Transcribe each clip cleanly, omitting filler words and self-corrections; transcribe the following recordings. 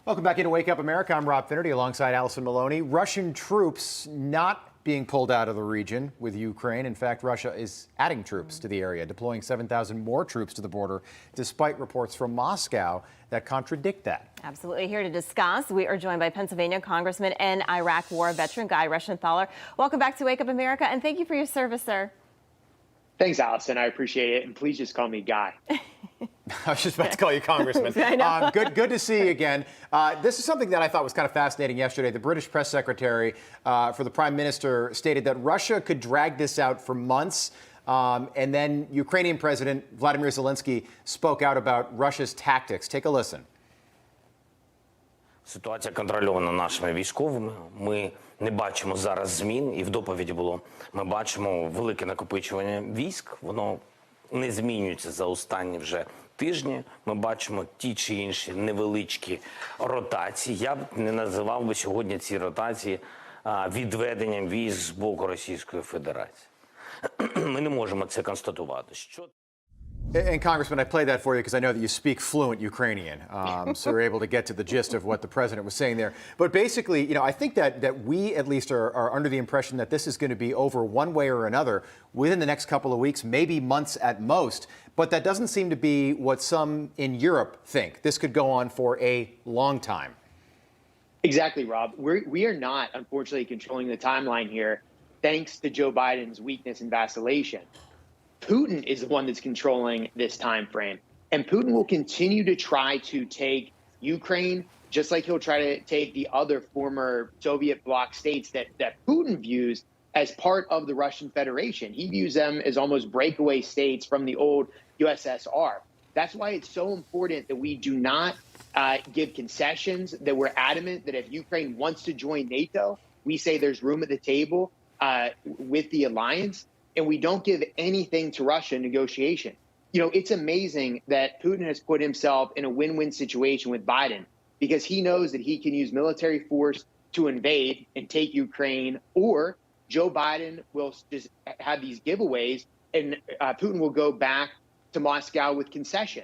Welcome back into Wake Up America. I'm Rob Finnerty alongside Allison Maloney. Russian troops not being pulled out of the region with Ukraine. In fact, Russia is adding troops to the area, deploying 7,000 more troops to the border, despite reports from Moscow that contradict that. Absolutely. Here to discuss, we are joined by Pennsylvania Congressman and Iraq War veteran Guy Reschenthaler. Welcome back to Wake Up America, and thank you for your service, sir. Thanks, Allison. I appreciate it. And please just call me Guy. I was just about to call you Congressman. Good to see you again. This is something that I thought was kind of fascinating yesterday. The British press secretary for the Prime Minister stated that Russia could drag this out for months. And then Ukrainian President Vladimir Zelensky spoke out about Russia's tactics. Take a listen. Ситуація контрольована нашими військовими. Ми не бачимо зараз змін, і в доповіді було. Ми бачимо велике накопичування військ. Воно не змінюється за останні вже тижні. Ми бачимо ті чи інші невеличкі ротації. Я б не називав би сьогодні ці ротації відведенням військ з боку Російської Федерації. Ми не можемо це констатувати. And Congressman, I played that for you because I know that you speak fluent Ukrainian, so we're able to get to the gist of what the president was saying there. But basically, I think that we at least are under the impression that this is going to be over one way or another within the next couple of weeks, maybe months at most. But that doesn't seem to be what some in Europe think. This could go on for a long time. Exactly, Rob. We are not, unfortunately, controlling the timeline here, thanks to Joe Biden's weakness and vacillation. Putin is the one that's controlling this time frame. And Putin will continue to try to take Ukraine, just like he'll try to take the other former Soviet bloc states that Putin views as part of the Russian Federation. He views them as almost breakaway states from the old USSR. That's why it's so important that we do not give concessions, that we're adamant that if Ukraine wants to join NATO, we say there's room at the table with the alliance. And we don't give anything to Russia in negotiation. It's amazing that Putin has put himself in a win-win situation with Biden because he knows that he can use military force to invade and take Ukraine, or Joe Biden will just have these giveaways and Putin will go back to Moscow with concession.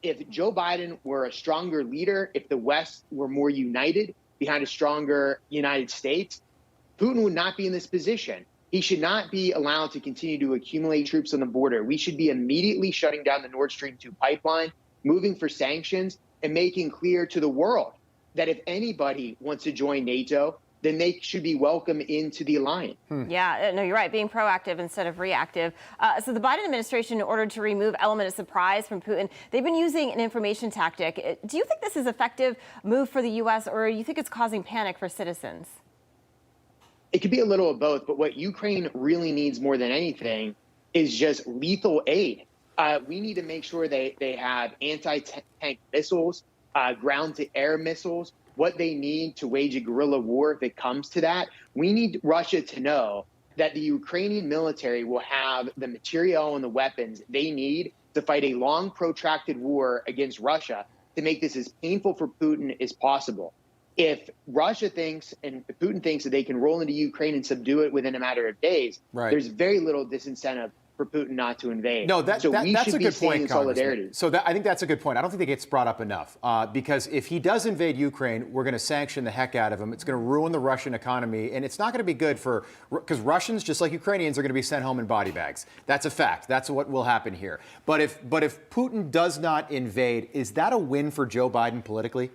If Joe Biden were a stronger leader, if the West were more united behind a stronger United States, Putin would not be in this position. He should not be allowed to continue to accumulate troops on the border. We should be immediately shutting down the Nord Stream 2 pipeline, moving for sanctions, and making clear to the world that if anybody wants to join NATO, then they should be welcome into the alliance. Yeah, no, you're right. Being proactive instead of reactive. So the Biden administration, in order to remove element of surprise from Putin, they've been using an information tactic. Do you think this is an effective move for the U.S., or do you think it's causing panic for citizens? It could be a little of both, but what Ukraine really needs more than anything is just lethal aid. We need to make sure they have anti-tank missiles, ground-to-air missiles, what they need to wage a guerrilla war if it comes to that. We need Russia to know that the Ukrainian military will have the material and the weapons they need to fight a long, protracted war against Russia to make this as painful for Putin as possible. If Russia thinks and Putin thinks that they can roll into Ukraine and subdue it within a matter of days, there's very little disincentive for Putin not to invade. No, that's a good point, solidarity. So I think that's a good point. I don't think that gets brought up enough because if he does invade Ukraine, we're going to sanction the heck out of him. It's going to ruin the Russian economy, and it's not going to be good because Russians, just like Ukrainians, are going to be sent home in body bags. That's a fact. That's what will happen here. But if Putin does not invade, is that a win for Joe Biden politically?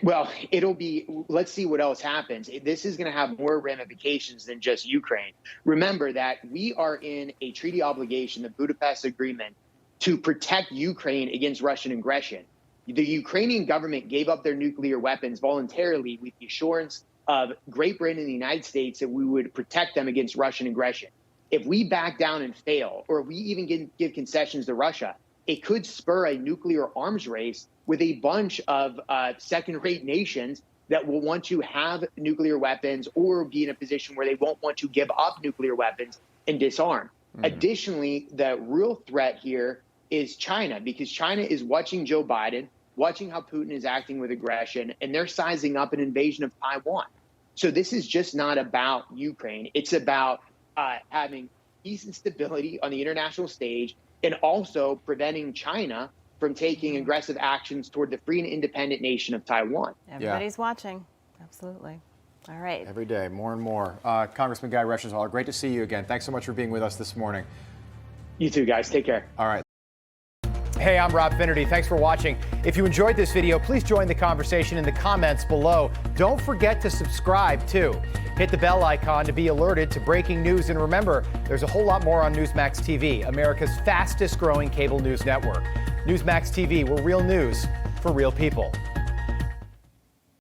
Well, it'll be, let's see what else happens. This is going to have more ramifications than just Ukraine. Remember that we are in a treaty obligation, the Budapest Agreement, to protect Ukraine against Russian aggression. The Ukrainian government gave up their nuclear weapons voluntarily with the assurance of Great Britain and the United States that we would protect them against Russian aggression. If we back down and fail, or we even give concessions to Russia, it could spur a nuclear arms race with a bunch of second-rate nations that will want to have nuclear weapons or be in a position where they won't want to give up nuclear weapons and disarm. Additionally, the real threat here is China, because China is watching Joe Biden, watching how Putin is acting with aggression, and they're sizing up an invasion of Taiwan. So this is just not about Ukraine. It's about having peace and stability on the international stage and also preventing China from taking aggressive actions toward the free and independent nation of Taiwan. Everybody's watching. Absolutely. All right. Every day, more and more. Congressman Guy Reschenthaler, great to see you again. Thanks so much for being with us this morning. You too, guys. Take care. All right. Hey, I'm Rob Finnerty. Thanks for watching. If you enjoyed this video, please join the conversation in the comments below. Don't forget to subscribe, too. Hit the bell icon to be alerted to breaking news. And remember, there's a whole lot more on Newsmax TV, America's fastest growing cable news network. Newsmax TV, we're real news for real people.